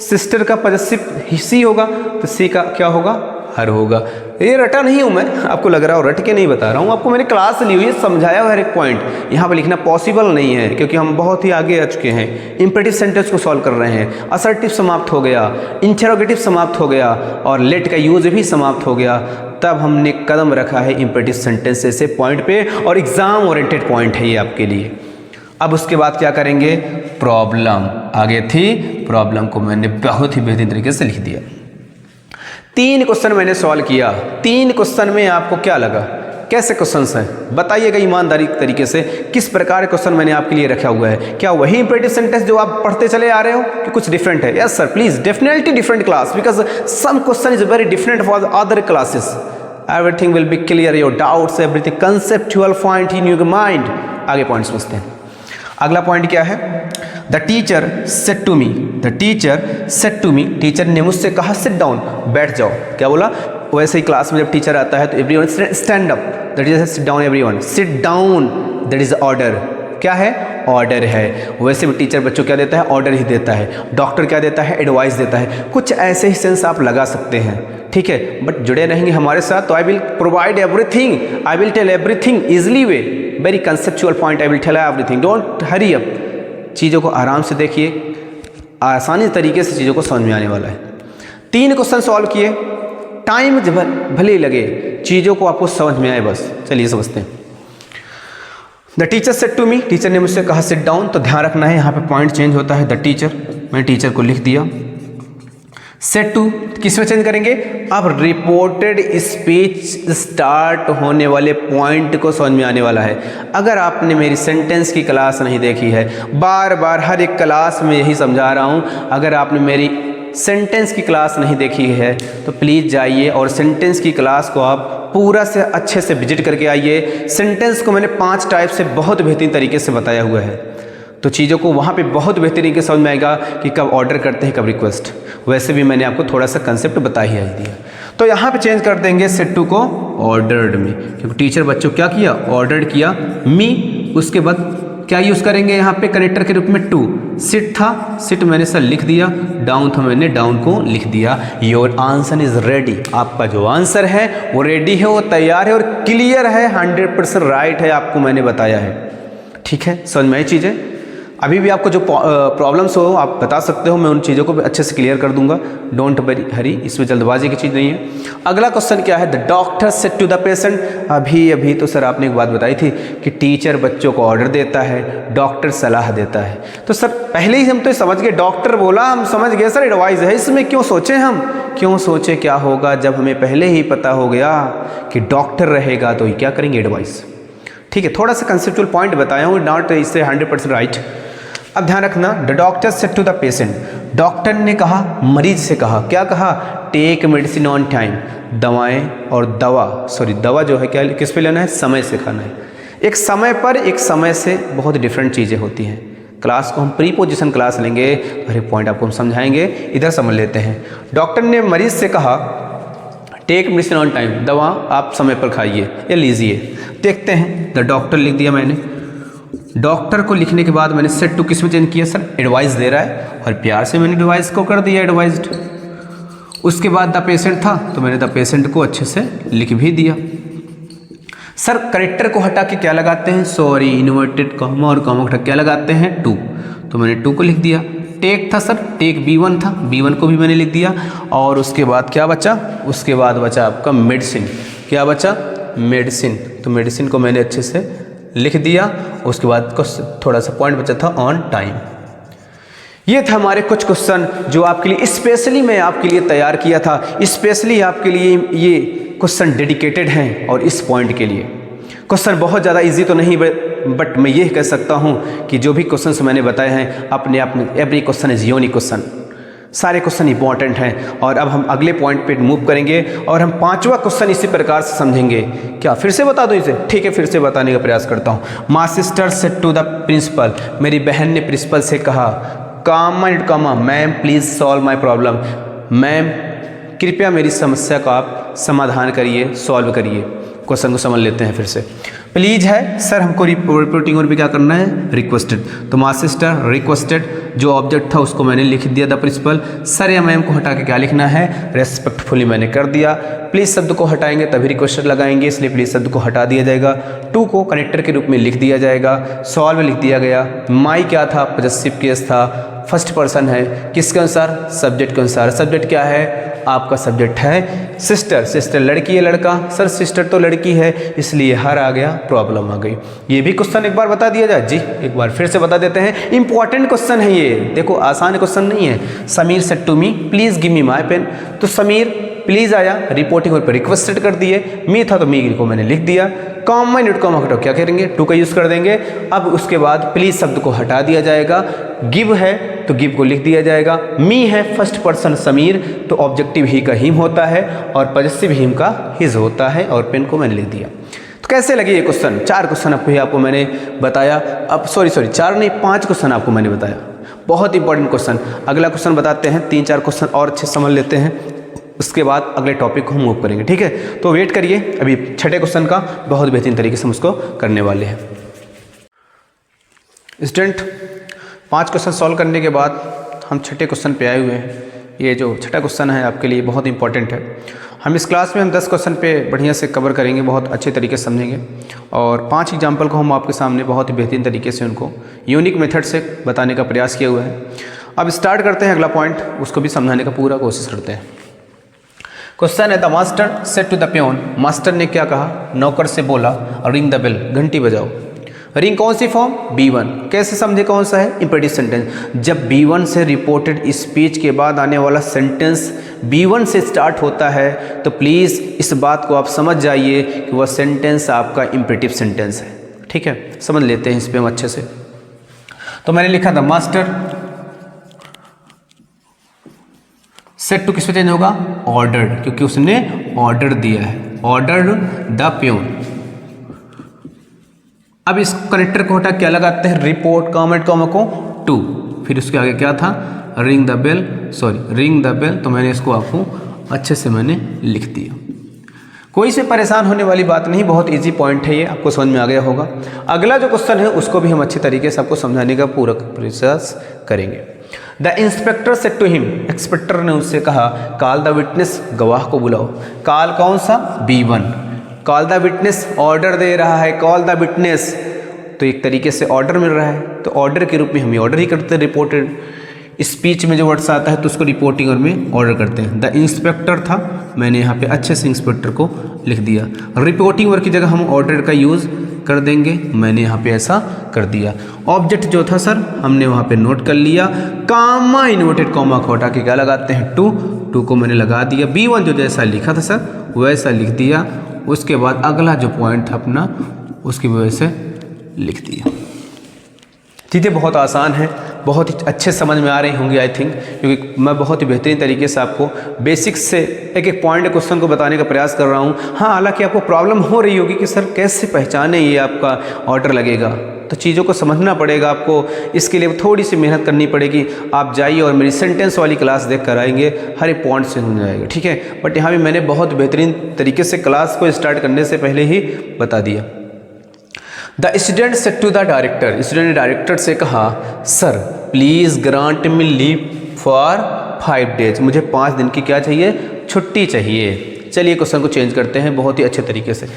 सिस्टर का पॉजेसिव सी होगा, तो सी का क्या होगा, हर होगा। ये रटा नहीं हूँ मैं, आपको लग रहा हो रट के नहीं बता रहा हूँ, आपको मैंने क्लास ली हुई है, समझाया हुआ हर एक पॉइंट। यहाँ पे लिखना पॉसिबल नहीं है क्योंकि हम बहुत ही आगे आ चुके हैं। इंपेरेटिव सेंटेंस को सॉल्व कर रहे हैं, असर्टिव समाप्त हो गया, इंटरोगेटिव समाप्त हो गया और लेट का यूज भी समाप्त हो गया। तब हमने कदम रखा है इंपेरेटिव सेंटेंसेस से पॉइंट पे, और एग्जाम ओरिएंटेड पॉइंट है ये आपके लिए। अब उसके बाद क्या करेंगे, प्रॉब्लम आगे थी, प्रॉब्लम को मैंने बहुत ही बेहतरीन तरीके से लिख दिया। 3 क्वेश्चन मैंने सॉल्व किया। 3 क्वेश्चन में आपको क्या लगा, कैसे क्वेश्चंस हैं बताइएगा ईमानदारी तरीके से, किस प्रकार क्वेश्चन मैंने आपके लिए रखा हुआ है। क्या वही इंपेरेटिव सेंटेंस जो आप पढ़ते चले आ रहे हो कि कुछ डिफरेंट है? Yes sir, please definitely different class, because some question is very different for other classes. Everything will be clear, your doubts, everything conceptual point in your mind. आगे पॉइंट समझते हैं। अगला पॉइंट क्या है, the teacher said to me, the teacher said to me, teacher ने मुझसे कहा सिट डाउन, बैठ जाओ। क्या बोला, वैसे ही क्लास में जब टीचर आता है तो everyone stand up, that is sit down, everyone sit down, that is order. क्या है, ऑर्डर है। वैसे भी टीचर बच्चों क्या देता है, ऑर्डर ही देता है। डॉक्टर क्या देता है, एडवाइस देता है। कुछ ऐसे ही सेंस आप लगा सकते हैं, ठीक है। बट जुड़े रहेंगे हमारे साथ तो I will provide everything, I will tell everything easily way, very conceptual point, I will tell everything, don't hurry up. चीज़ों को आराम से देखिए, आसानी तरीके से चीज़ों को समझ में आने वाला है। 3 क्वेश्चन सॉल्व किए, टाइम भले ही लगे, चीज़ों को आपको समझ में आए बस। चलिए समझते हैं। The teacher said to me, teacher ने मुझसे कहा सिट डाउन। तो ध्यान रखना है यहाँ पे पॉइंट चेंज होता है, द टीचर, मैंने टीचर को लिख दिया। सेड टू किस में चेंज करेंगे, अब रिपोर्टेड स्पीच स्टार्ट होने वाले पॉइंट को समझ में आने वाला है। अगर आपने मेरी सेंटेंस की क्लास नहीं देखी है, बार बार हर एक क्लास में यही समझा रहा हूँ, अगर आपने मेरी सेंटेंस की क्लास नहीं देखी है तो प्लीज़ जाइए और सेंटेंस की क्लास को आप पूरा से अच्छे से विजिट करके आइए। सेंटेंस को मैंने 5 टाइप से बहुत बेहतरीन तरीके से बताया हुआ है, तो चीज़ों को वहाँ पे बहुत बेहतरीन तरीके से समझ में आएगा कि कब ऑर्डर करते हैं, कब रिक्वेस्ट। वैसे भी मैंने आपको थोड़ा सा कंसेप्ट बता ही दिया। तो यहाँ पे चेंज कर देंगे सेड टू को ऑर्डर्ड में, क्योंकि टीचर बच्चों क्या किया, ऑर्डर्ड किया मी। उसके बाद क्या यूज़ करेंगे यहाँ पे कनेक्टर के रूप में टू। सिट था, सिट मैंने सर लिख दिया, डाउन था, मैंने डाउन को लिख दिया। योर आंसर इज रेडी, आपका जो आंसर है वो रेडी है, वो तैयार है और क्लियर है, 100% राइट है, आपको मैंने बताया है। ठीक है, समझ में आई चीज़ें। अभी भी आपको जो प्रॉब्लम्स हो आप बता सकते हो, मैं उन चीज़ों को भी अच्छे से क्लियर कर दूंगा। डोंट हरी, इसमें जल्दबाजी की चीज़ नहीं है। अगला क्वेश्चन क्या है, the doctor said to the patient. अभी तो सर आपने एक बात बताई थी कि टीचर बच्चों को ऑर्डर देता है, डॉक्टर सलाह देता है। तो सर पहले ही हम तो समझ गए, डॉक्टर बोला हम समझ गए सर एडवाइस है, इसमें क्यों सोचें हम, क्यों सोचे क्या होगा जब हमें पहले ही पता हो गया कि डॉक्टर रहेगा तो क्या करेंगे, एडवाइस। ठीक है, थोड़ा सा कंसेप्चुअल पॉइंट बताया हूँ, नॉट इससे 100% राइट। अब ध्यान रखना, the doctor said to the patient, doctor ने कहा मरीज से कहा, क्या कहा, टेक मेडिसिन ऑन टाइम, दवाएं और दवा जो है क्या किस पे लेना है, समय से खाना है। एक समय पर एक समय से बहुत डिफरेंट चीज़ें होती हैं। क्लास को हम प्रीपोजिशन क्लास लेंगे, हर एक पॉइंट आपको हम समझाएंगे, इधर समझ लेते हैं। डॉक्टर ने मरीज से कहा टेक मेडिसिन ऑन टाइम, दवा आप समय पर खाइए या लीजिए। देखते हैं, द डॉक्टर लिख दिया मैंने। डॉक्टर को लिखने के बाद मैंने सेड टू किस में चेंज किया, सर एडवाइस दे रहा है और प्यार से मैंने एडवाइस को कर दिया एडवाइज्ड। उसके बाद द पेशेंट था तो मैंने द पेशेंट को अच्छे से लिख भी दिया। सर करेक्टर को हटा के क्या लगाते हैं, सॉरी इन्वर्टेड कॉमा और कॉमा हटा क्या लगाते हैं, टू, तो मैंने टू को लिख दिया। टेक था सर, टेक B1 था, B1 को भी मैंने लिख दिया। और उसके बाद क्या बचा, उसके बाद बचा आपका मेडिसिन, क्या बचा, मेडिसिन, तो मेडिसिन को मैंने अच्छे से लिख दिया। उसके बाद थोड़ा सा पॉइंट बचा था ऑन टाइम। ये थे हमारे कुछ क्वेश्चन जो आपके लिए स्पेशली मैं आपके लिए तैयार किया था, स्पेशली आपके लिए ये क्वेश्चन डेडिकेटेड हैं। और इस पॉइंट के लिए क्वेश्चन बहुत ज़्यादा इजी तो नहीं, बट मैं ये कह सकता हूँ कि जो भी क्वेश्चन मैंने बताए हैं अपने आप में every question is unique question, सारे क्वेश्चन इंपॉर्टेंट हैं। और अब हम अगले पॉइंट पे मूव करेंगे और हम 5वां क्वेश्चन इसी प्रकार से समझेंगे। क्या फिर से बता दूं इसे, ठीक है फिर से बताने का प्रयास करता हूँ। My sister said to the principal, मेरी बहन ने प्रिंसिपल से कहा, comma ma'am please solve my problem, ma'am कृपया मेरी समस्या का आप समाधान करिए, सॉल्व करिए। क्वेश्चन को समझ लेते हैं फिर से। प्लीज़ है सर, हमको रिपोर्टिंग और भी क्या करना है, रिक्वेस्टेड, तो माय सिस्टर रिक्वेस्टेड, जो ऑब्जेक्ट था उसको मैंने लिख दिया द प्रिंसिपल। सर या मैम को हटा के क्या लिखना है, रेस्पेक्टफुली मैंने कर दिया। प्लीज़ शब्द को हटाएंगे तभी रिक्वेस्टेड लगाएंगे, इसलिए प्लीज़ शब्द को हटा दिया जाएगा। टू को कनेक्टर के रूप में लिख दिया जाएगा, सॉल्व लिख दिया गया। माई क्या था, पॉजेसिव केस था, फर्स्ट पर्सन है, किसके अनुसार, सब्जेक्ट के अनुसार। सब्जेक्ट क्या है, आपका सब्जेक्ट है सिस्टर, सिस्टर लड़की है लड़का, सर सिस्टर तो लड़की है इसलिए हर आ गया, प्रॉब्लम आ गई। ये भी क्वेश्चन एक बार बता दिया जाए, जी एक बार फिर से बता देते हैं, इंपॉर्टेंट क्वेश्चन है ये, देखो आसान क्वेश्चन नहीं है। Sameer said to me please give me my pen, तो समीर प्लीज़ आया, रिपोर्टिंग और पर रिक्वेस्टेड कर दिए। मी था तो मी को मैंने लिख दिया। कॉमा न्यूट कॉमा हटाओ क्या करेंगे, टू का यूज़ कर देंगे। अब उसके बाद प्लीज़ शब्द को हटा दिया जाएगा। गिव है तो गिव को लिख दिया जाएगा। मी है फर्स्ट पर्सन समीर, तो ऑब्जेक्टिव ही का हिम होता है और पॉजेसिव हिम का हिज होता है, और पेन को मैंने लिख दिया। तो कैसे लगे ये क्वेश्चन, 4 क्वेश्चन आपको मैंने बताया। अब सॉरी 4 नहीं 5 क्वेश्चन आपको मैंने बताया, बहुत इंपॉर्टेंट क्वेश्चन। अगला क्वेश्चन बताते हैं, 3-4 क्वेश्चन और अच्छे समझ लेते हैं, उसके बाद अगले टॉपिक को हम मूव करेंगे, ठीक है। तो वेट करिए, अभी 6ठे क्वेश्चन का बहुत बेहतरीन तरीके से हम उसको करने वाले हैं। स्टूडेंट 5 क्वेश्चन सॉल्व करने के बाद हम छठे क्वेश्चन पे आए हुए हैं। ये जो छठा क्वेश्चन है आपके लिए बहुत इंपॉर्टेंट है। हम इस क्लास में 10 क्वेश्चन पे बढ़िया से कवर करेंगे, बहुत अच्छे तरीके से समझेंगे और 5 एग्जाम्पल को हम आपके सामने बहुत ही बेहतरीन तरीके से उनको यूनिक मेथड से बताने का प्रयास किया हुआ है। अब स्टार्ट करते हैं अगला पॉइंट, उसको भी समझाने का पूरा कोशिश करते हैं। क्वेश्चन है the master said to the peon, master ने क्या कहा, नौकर से बोला रिंग द बेल, घंटी बजाओ। रिंग कौन सी फॉर्म, B1। कैसे समझे कौन सा है, इंपेरेटिव सेंटेंस। जब B1 से रिपोर्टेड स्पीच के बाद आने वाला सेंटेंस B1 से स्टार्ट होता है तो प्लीज़ इस बात को आप समझ जाइए कि वह सेंटेंस आपका इंपेरेटिव सेंटेंस है। ठीक है, समझ लेते हैं इस पर हम अच्छे से। तो मैंने लिखा द मास्टर सेड टू किस पे चेंज होगा, ऑर्डर्ड, क्योंकि उसने ऑर्डर दिया है, ऑर्डर्ड द प्योन। अब इस कनेक्टर को हटा क्या लगाते हैं, रिपोर्ट कॉमेंट कॉमा को टू, फिर उसके आगे क्या था, ring the bell, ring the bell. तो मैंने इसको आपको अच्छे से मैंने लिख दिया। कोई से परेशान होने वाली बात नहीं, बहुत इजी पॉइंट है ये, आपको समझ में आ गया होगा। अगला जो क्वेश्चन है उसको भी हम अच्छे तरीके से आपको समझाने का पूरा प्रयास करेंगे। The inspector said to him, inspector ने उससे कहा कॉल द विटनेस, गवाह को बुलाओ। कॉल कौन सा, B1। Call the witness, order दे रहा है, कॉल द विटनेस, तो एक तरीके से ऑर्डर मिल रहा है, तो ऑर्डर के रूप में हम ऑर्डर ही करते हैं। रिपोर्टेड स्पीच में जो वर्ड्स आता है तो उसको रिपोर्टिंग और में ऑर्डर करते हैं। द इंस्पेक्टर था, मैंने यहाँ पे अच्छे से इंस्पेक्टर को लिख दिया। रिपोर्टिंग वर्ड की जगह हम ऑर्डर का यूज़ कर देंगे, मैंने यहाँ पे ऐसा कर दिया। ऑब्जेक्ट जो था सर हमने वहाँ पे नोट कर लिया, कामा इन्वर्टेड कॉमा को हटा के क्या लगाते हैं, टू को मैंने लगा दिया। B1 जो जैसा लिखा था सर वैसा लिख दिया। उसके बाद अगला जो पॉइंट था अपना उसकी वजह से लिख दिया। चीज़ें बहुत आसान है, बहुत ही अच्छे समझ में आ रही होंगी आई थिंक, क्योंकि मैं बहुत ही बेहतरीन तरीके से आपको बेसिक्स से एक एक पॉइंट क्वेश्चन को बताने का प्रयास कर रहा हूँ। हाँ, हालांकि आपको प्रॉब्लम हो रही होगी कि सर कैसे पहचाने ये आपका ऑर्डर लगेगा, तो चीज़ों को समझना पड़ेगा आपको। इसके लिए थोड़ी सी मेहनत करनी पड़ेगी। आप जाइए और मेरी सेंटेंस वाली क्लास देख कर आएंगे, हर एक पॉइंट से समझ जाएगा। ठीक है, बट यहाँ भी मैंने बहुत बेहतरीन तरीके से क्लास को स्टार्ट करने से पहले ही बता दिया। The student said to the director, student ने डायरेक्टर से कहा sir please grant me leave for 5 days, मुझे 5 दिन की क्या चाहिए, छुट्टी चाहिए। चलिए क्वेश्चन को चेंज करते हैं बहुत ही अच्छे तरीके से।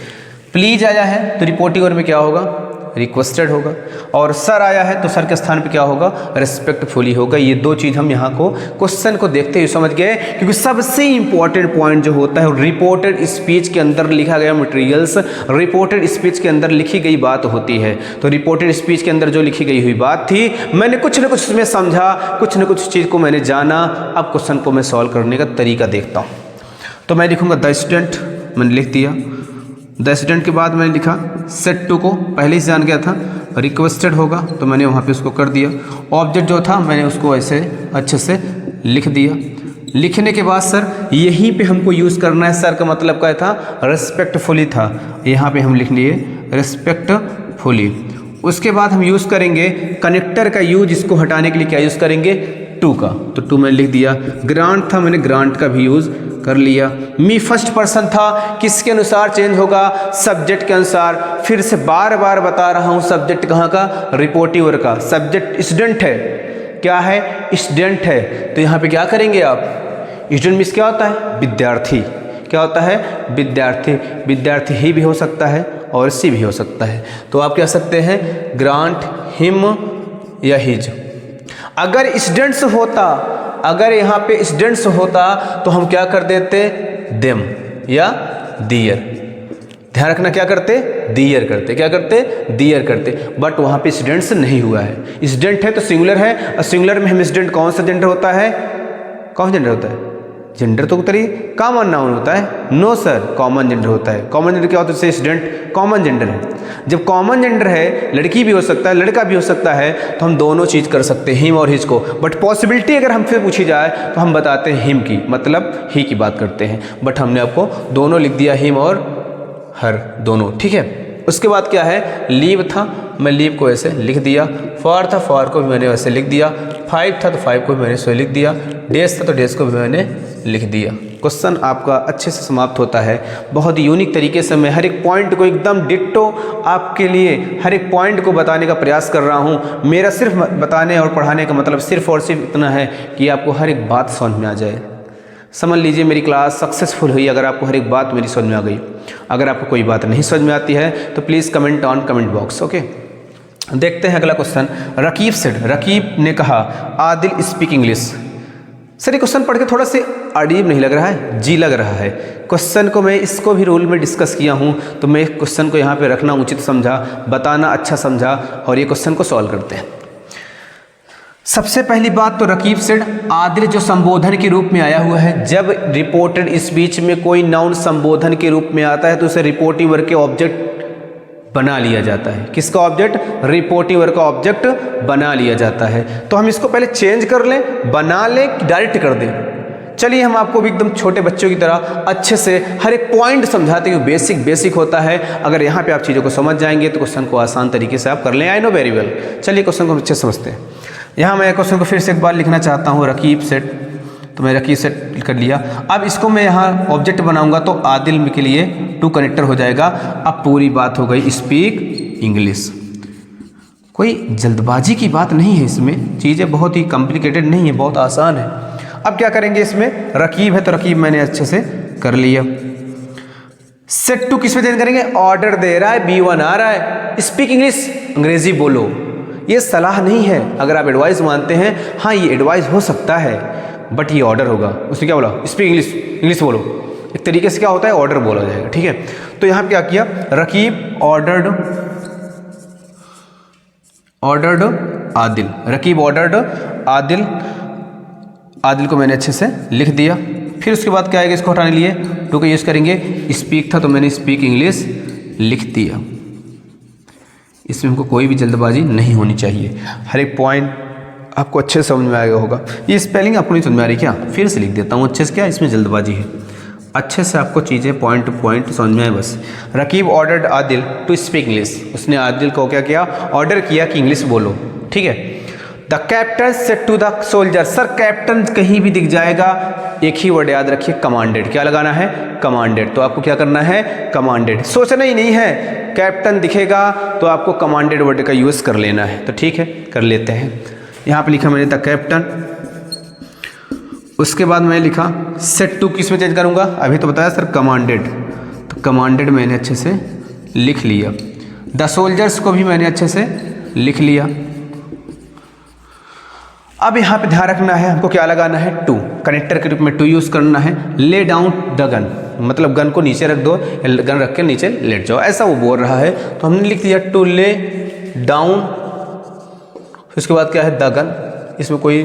प्लीज आया है तो रिपोर्टिंग वर्ड में क्या होगा, रिक्वेस्टेड होगा, और सर आया है तो सर के स्थान पे क्या होगा, रिस्पेक्टफुली होगा। ये दो चीज़ हम यहाँ को क्वेश्चन को देखते हुए समझ गए, क्योंकि सबसे इंपॉर्टेंट पॉइंट जो होता है रिपोर्टेड स्पीच के अंदर लिखा गया मटेरियल्स, रिपोर्टेड स्पीच के अंदर लिखी गई बात होती है। तो रिपोर्टेड स्पीच के अंदर जो लिखी गई हुई बात थी, मैंने कुछ न कुछ उसमें समझा, कुछ न कुछ चीज़ को मैंने जाना। अब क्वेश्चन को मैं सॉल्व करने का तरीका देखता हूँ। तो मैं लिखूँगा द स्टूडेंट, मैंने लिख दिया। द स्टूडेंट के बाद मैंने लिखा सेड टू को पहले ही जान गया था, रिक्वेस्टेड होगा तो मैंने वहाँ पे उसको कर दिया। ऑब्जेक्ट जो था मैंने उसको ऐसे अच्छे से लिख दिया। लिखने के बाद सर यहीं पे हमको यूज़ करना है, सर का मतलब क्या था, रिस्पेक्टफुली था, यहाँ पे हम लिख लिए रिस्पेक्टफुली। उसके बाद हम यूज़ करेंगे कनेक्टर का यूज, इसको हटाने के लिए क्या यूज़ करेंगे, टू का, तो टू मैंने लिख दिया। ग्रांट था, मैंने ग्रांट का भी यूज़ कर लिया। मी फर्स्ट पर्सन था, किसके अनुसार चेंज होगा, सब्जेक्ट के अनुसार। फिर से बार बार बता रहा हूँ, सब्जेक्ट कहाँ का, रिपोर्टिव का। सब्जेक्ट स्टूडेंट है, क्या है, स्टूडेंट है, तो यहाँ पे क्या करेंगे आप, स्टूडेंट मीन्स क्या होता है, विद्यार्थी। क्या होता है, विद्यार्थी। विद्यार्थी ही भी हो सकता है और सी भी हो सकता है, तो आप कह सकते हैं ग्रांट हिम या हिज। अगर स्टूडेंट्स होता, अगर यहाँ पे स्टूडेंट्स होता तो हम क्या कर देते, देम या दियर। ध्यान रखना, क्या करते, दियर करते, क्या करते, दियर करते। बट वहाँ पे स्टूडेंट्स नहीं हुआ है, स्टूडेंट है तो सिंगुलर है, और सिंगुलर में हम स्टूडेंट कौन सा जेंडर होता है, कौन सा जेंडर होता है, जेंडर तो उतरी कॉमन नाउन होता है। नो सर, कॉमन जेंडर होता है। कॉमन जेंडर क्या होता है, स्टूडेंट कॉमन जेंडर है। जब कॉमन जेंडर है, लड़की भी हो सकता है लड़का भी हो सकता है, तो हम दोनों चीज़ कर सकते हैं, हिम और हिज को। बट पॉसिबिलिटी अगर हमसे पूछी जाए तो हम बताते हैं हिम की, मतलब ही की बात करते हैं। बट हमने आपको दोनों लिख दिया, हिम और हर, दोनों। ठीक है, उसके बाद क्या है, लीव था, मैं लीव को ऐसे लिख दिया। फॉर था, फॉर को भी मैंने वैसे लिख दिया। 5 था तो 5 को भी मैंने ऐसे लिख दिया। डेज था तो डेज को भी मैंने लिख दिया। क्वेश्चन आपका अच्छे से समाप्त होता है। बहुत ही यूनिक तरीके से मैं हर एक पॉइंट को एकदम डिट्टो आपके लिए हर एक पॉइंट को बताने का प्रयास कर रहा हूँ। मेरा सिर्फ बताने और पढ़ाने का मतलब सिर्फ और सिर्फ इतना है कि आपको हर एक बात समझ में आ जाए। समझ लीजिए मेरी क्लास सक्सेसफुल हुई अगर आपको हर एक बात मेरी समझ में आ गई। अगर आपको कोई बात नहीं समझ में आती है तो please comment on comment box. Okay, देखते हैं अगला क्वेश्चन। रकीब सेड, रकीब ने कहा आदिल स्पीक इंग्लिश। सर ये क्वेश्चन पढ़ के थोड़ा सा अजीब नहीं लग रहा है? जी लग रहा है। क्वेश्चन को मैं इसको भी रूल में डिस्कस किया हूँ तो मैं क्वेश्चन को यहाँ पे रखना उचित समझा, बताना अच्छा समझा और ये क्वेश्चन को सॉल्व करते हैं। सबसे पहली बात तो रकीब सेड आदिल जो संबोधन के रूप में आया हुआ है, जब रिपोर्टेड स्पीच में कोई नाउन संबोधन के रूप में आता है तो उसे रिपोर्टिव वर्ब के ऑब्जेक्ट बना लिया जाता है। किसका ऑब्जेक्ट? रिपोर्टिव वर्ब का ऑब्जेक्ट बना लिया जाता है। तो हम इसको पहले चेंज कर लें, बना लें, डायरेक्ट कर दें। चलिए हम आपको भी एकदम छोटे बच्चों की तरह अच्छे से हर एक पॉइंट समझाते हुए बेसिक होता है। अगर यहाँ पे आप चीज़ों को समझ जाएंगे तो क्वेश्चन को आसान तरीके से आप कर लें। I know very well. चलिए क्वेश्चन को हम अच्छे से समझते हैं। यहाँ मैं क्वेश्चन को फिर से एक बार लिखना चाहता हूँ, रकीब सेड, तो मैं रकीब सेड कर लिया। अब इसको मैं यहाँ ऑब्जेक्ट बनाऊंगा तो आदिल के लिए टू कनेक्टर हो जाएगा। अब पूरी बात हो गई स्पीक इंग्लिश। कोई जल्दबाजी की बात नहीं है इसमें, चीज़ें बहुत ही कॉम्प्लिकेटेड नहीं है, बहुत आसान है। अब क्या करेंगे, इसमें रकीब है तो रकीब मैंने अच्छे से कर लिया। सेट टू किस में चेंज करेंगे? ऑर्डर दे रहा है, B1 आ रहा है, स्पीक इंग्लिश, अंग्रेजी बोलो। ये सलाह नहीं है, अगर आप एडवाइस मानते हैं, हाँ ये एडवाइस हो सकता है बट ये ऑर्डर होगा। उसने क्या बोला? स्पीक इंग्लिश, इंग्लिश बोलो। एक तरीके से क्या होता है, ऑर्डर बोला जाएगा। ठीक है, तो यहाँ पे क्या किया, रकीब ऑर्डर्ड आदिल, रकीब ऑर्डर्ड आदिल, आदिल को मैंने अच्छे से लिख दिया। फिर उसके बाद क्या आएगा, इसको हटाने लिए टू का यूज़ करेंगे। स्पीक था तो मैंने स्पीक इंग्लिश लिख दिया। इसमें हमको कोई भी जल्दबाजी नहीं होनी चाहिए, हर एक पॉइंट आपको अच्छे से समझ में आएगा होगा। ये स्पेलिंग आपको नहीं समझ में आ रही क्या? फिर से लिख देता हूँ अच्छे से, क्या इसमें जल्दबाजी है? अच्छे से आपको चीज़ें पॉइंट टू पॉइंट समझ में आए बस। Raqib ordered Adil to speak English, उसने आदिल को क्या किया? ऑर्डर किया कि इंग्लिश बोलो। ठीक है। The captain said to the soldier, sir captain कहीं भी दिख जाएगा, एक ही वर्ड याद रखिए, कमांडेड। क्या लगाना है? कमांडेड। तो आपको क्या करना है? कमांडेड। सोचना ही नहीं है, कैप्टन दिखेगा तो आपको कमांडेड वर्ड का यूज़ कर लेना है। तो ठीक है, कर लेते हैं। यहाँ पे लिखा मैंने द कैप्टन, उसके बाद मैं लिखा सेट टू, किस में चेंज करूँगा? अभी तो बताया सर कमांडेड, तो कमांडेड मैंने अच्छे से लिख लिया। द सोल्जर्स को भी मैंने अच्छे से लिख लिया। अब यहाँ पे ध्यान रखना है हमको क्या लगाना है? टू, कनेक्टर के रूप में टू यूज़ करना है। ले डाउन द गन, मतलब गन को नीचे रख दो, गन रख के नीचे लेट जाओ, ऐसा वो बोल रहा है। तो हमने लिख दिया टू ले डाउन, उसके बाद क्या है? The gun. इसमें कोई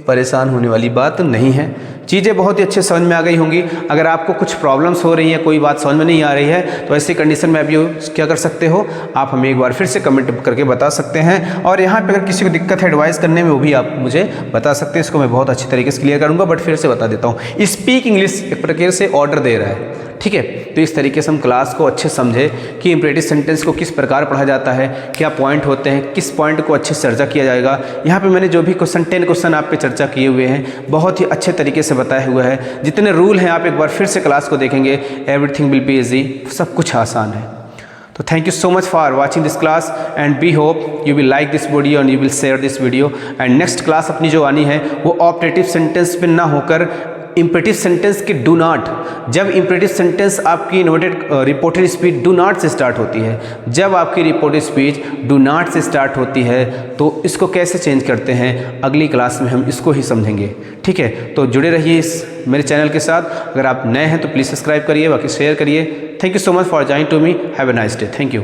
परेशान होने वाली बात नहीं है, चीज़ें बहुत ही अच्छे समझ में आ गई होंगी। अगर आपको कुछ प्रॉब्लम्स हो रही हैं, कोई बात समझ में नहीं आ रही है, तो ऐसी कंडीशन में आप ये क्या कर सकते हो, आप हमें एक बार फिर से कमेंट करके बता सकते हैं। और यहाँ पे अगर किसी को दिक्कत है एडवाइस करने में, वो भी आप मुझे बता सकते हैं, इसको मैं बहुत अच्छी तरीके से क्लियर करूँगा। बट फिर से बता देता हूँ, स्पीक इंग्लिश एक प्रकार से ऑर्डर दे रहा है। ठीक है, तो इस तरीके से हम क्लास को अच्छे समझे कि इम्परेटिव सेंटेंस को किस प्रकार पढ़ा जाता है, क्या पॉइंट होते हैं, किस पॉइंट को अच्छे से चर्चा किया जाएगा। यहाँ पे मैंने जो भी क्वेश्चन 10 क्वेश्चन आप पे चर्चा किए हुए हैं, बहुत ही अच्छे तरीके से बताया हुआ है। जितने रूल हैं आप एक बार फिर से क्लास को देखेंगे, एवरीथिंग विल बी ईजी, सब कुछ आसान है। तो thank you so much for watching this class and we hope you will like this video and you will share this video. And next class अपनी जो आनी है वो ऑपरेटिव सेंटेंस पे ना होकर इम्परेटिव सेंटेंस के डू नॉट, जब इम्परेटिव सेंटेंस आपकी inverted reported speech do not से स्टार्ट होती है, जब आपकी रिपोर्टेड स्पीच डू नॉट से स्टार्ट होती है तो इसको कैसे चेंज करते हैं, अगली क्लास में हम इसको ही समझेंगे। ठीक है, तो जुड़े रहिए इस मेरे चैनल के साथ। अगर आप नए हैं तो प्लीज़ सब्सक्राइब करिए, बाकी शेयर करिए। Thank you so much for joining to me. Have a nice day. Thank you.